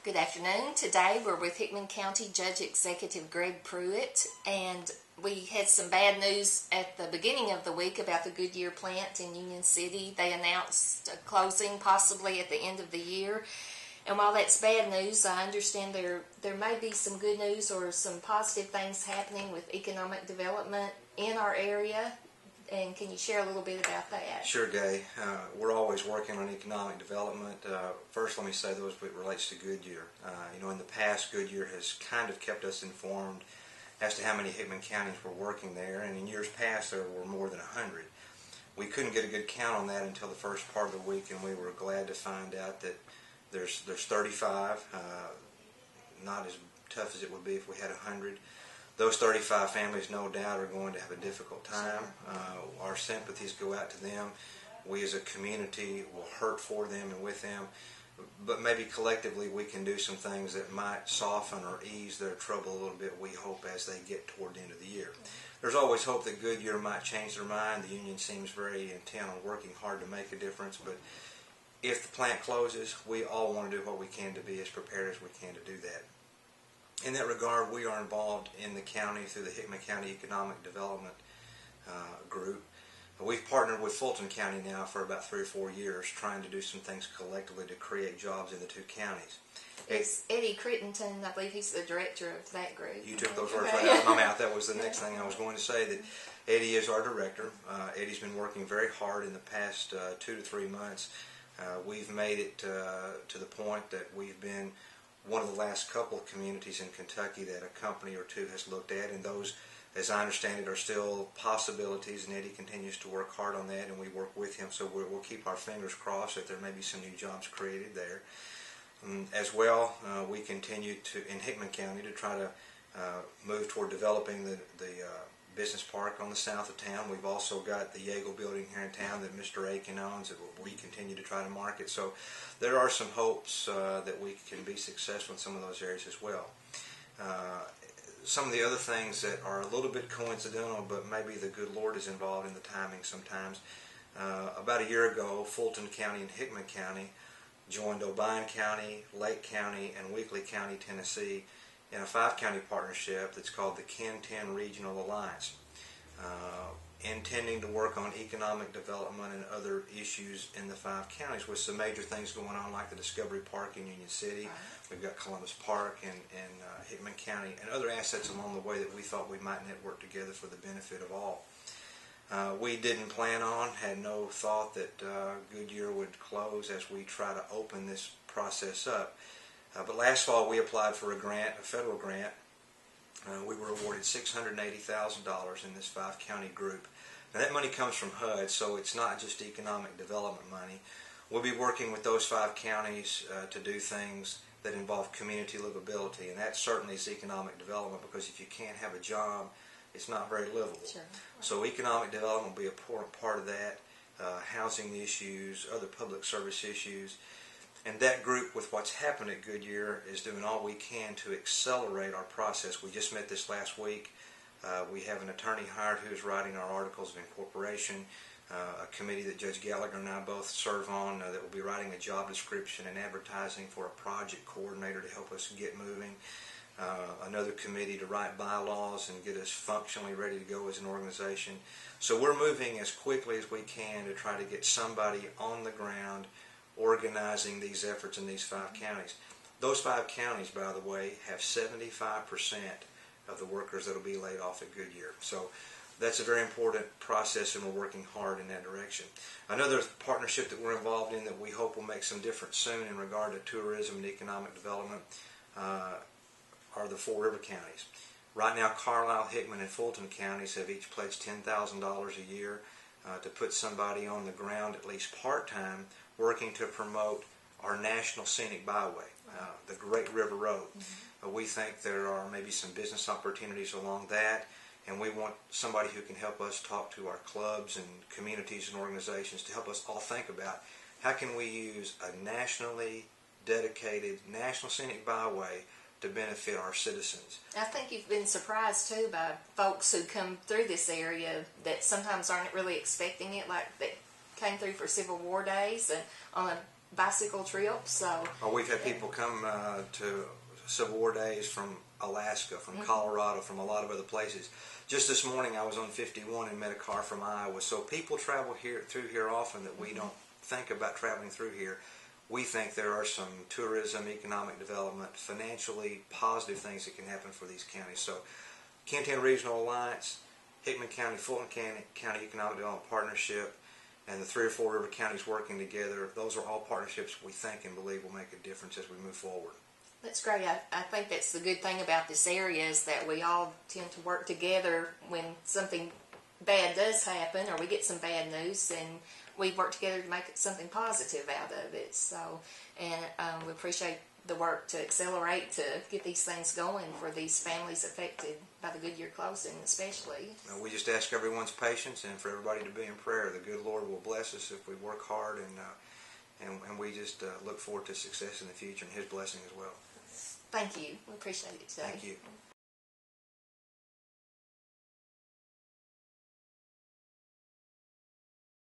Good afternoon. Today we're with Hickman County Judge Executive Greg Pruitt, and we had some bad news at the beginning of the week about the Goodyear plant in Union City. They announced a closing possibly at the end of the year. And while that's bad news, I understand there may be some good news or some positive things happening with economic development in our area. And can you share a little bit about that? Sure, Gaye. We're always working on economic development. First, let me say those it relates to Goodyear. In the past, Goodyear has kind of kept us informed as to how many Hickman counties were working there, and in years past there were more than 100. We couldn't get a good count on that until the first part of the week, and we were glad to find out that there's 35. Not as tough as it would be if we had 100. Those 35 families, no doubt, are going to have a difficult time. Our sympathies go out to them. We as a community will hurt for them and with them. But maybe collectively we can do some things that might soften or ease their trouble a little bit, we hope, as they get toward the end of the year. There's always hope that Goodyear might change their mind. The union seems very intent on working hard to make a difference. But if the plant closes, we all want to do what we can to be as prepared as we can to do that. In that regard, we are involved in the county through the Hickman County Economic Development Group. We've partnered with Fulton County now for about 3 or 4 years, trying to do some things collectively to create jobs in the two counties. It's Eddie Crittenton, I believe he's the director of that group. You took those words right out of my mouth. That was the next thing I was going to say, that Eddie is our director. Eddie's been working very hard in the past 2 to 3 months. We've made it to the point that we've been one of the last couple of communities in Kentucky that a company or two has looked at, and those, as I understand it, are still possibilities, and Eddie continues to work hard on that, and we work with him, so we'll keep our fingers crossed that there may be some new jobs created there. As well, we continue to, in Hickman County, to try to move toward developing the business park on the south of town. We've also got the Yagle building here in town that Mr. Aiken owns that we continue to try to market. So there are some hopes that we can be successful in some of those areas as well. Some of the other things that are a little bit coincidental, but maybe the good Lord is involved in the timing sometimes. About a year ago, Fulton County and Hickman County joined O'Brien County, Lake County, and Weakley County, Tennessee, in a 5-county partnership that's called the Ken 10 Regional Alliance, intending to work on economic development and other issues in the 5 counties, with some major things going on like the Discovery Park in Union City. We've got Columbus Park in Hickman County, and other assets along the way that we thought we might network together for the benefit of all. We didn't plan on, had no thought that Goodyear would close as we try to open this process up. But last fall we applied for a grant, a federal grant. We were awarded $680,000 in this 5-county group. Now that money comes from HUD, so it's not just economic development money. We'll be working with those 5 counties to do things that involve community livability, and that certainly is economic development, because if you can't have a job, it's not very livable. Sure. So economic development will be an important part of that, housing issues, other public service issues. And that group, with what's happened at Goodyear, is doing all we can to accelerate our process. We just met this last week. We have an attorney hired who is writing our articles of incorporation, a committee that Judge Gallagher and I both serve on that will be writing a job description and advertising for a project coordinator to help us get moving. Another committee to write bylaws and get us functionally ready to go as an organization. So we're moving as quickly as we can to try to get somebody on the ground organizing these efforts in these 5 counties. Those 5 counties, by the way, have 75% of the workers that will be laid off at Goodyear. So that's a very important process, and we're working hard in that direction. Another partnership that we're involved in that we hope will make some difference soon in regard to tourism and economic development are the 4 river counties. Right now, Carlisle, Hickman, and Fulton counties have each pledged $10,000 a year to put somebody on the ground, at least part-time, working to promote our National Scenic Byway, the Great River Road. We think there are maybe some business opportunities along that, and we want somebody who can help us talk to our clubs and communities and organizations to help us all think about how can we use a nationally dedicated National Scenic Byway to benefit our citizens. I think you've been surprised too by folks who come through this area that sometimes aren't really expecting it, like that came through for Civil War days and on a bicycle trips. So we've had people come to Civil War days from Alaska, from Colorado, from a lot of other places. Just this morning I was on 51 and met a car from Iowa. So people travel through here often that we don't think about traveling through here. We think there are some tourism, economic development, financially positive things that can happen for these counties. So Canton Regional Alliance, Hickman County, Fulton County Economic Development Partnership, and the 3 or 4 river counties working together, those are all partnerships we think and believe will make a difference as we move forward. That's great. I think that's the good thing about this area is that we all tend to work together when something bad does happen or we get some bad news, and we work together to make something positive out of it. So, and we appreciate the work to accelerate to get these things going for these families affected by the Goodyear Closing especially. We just ask everyone's patience and for everybody to be in prayer. The good Lord will bless us if we work hard, and we just look forward to success in the future and His blessing as well. Thank you. We appreciate it today. Thank you.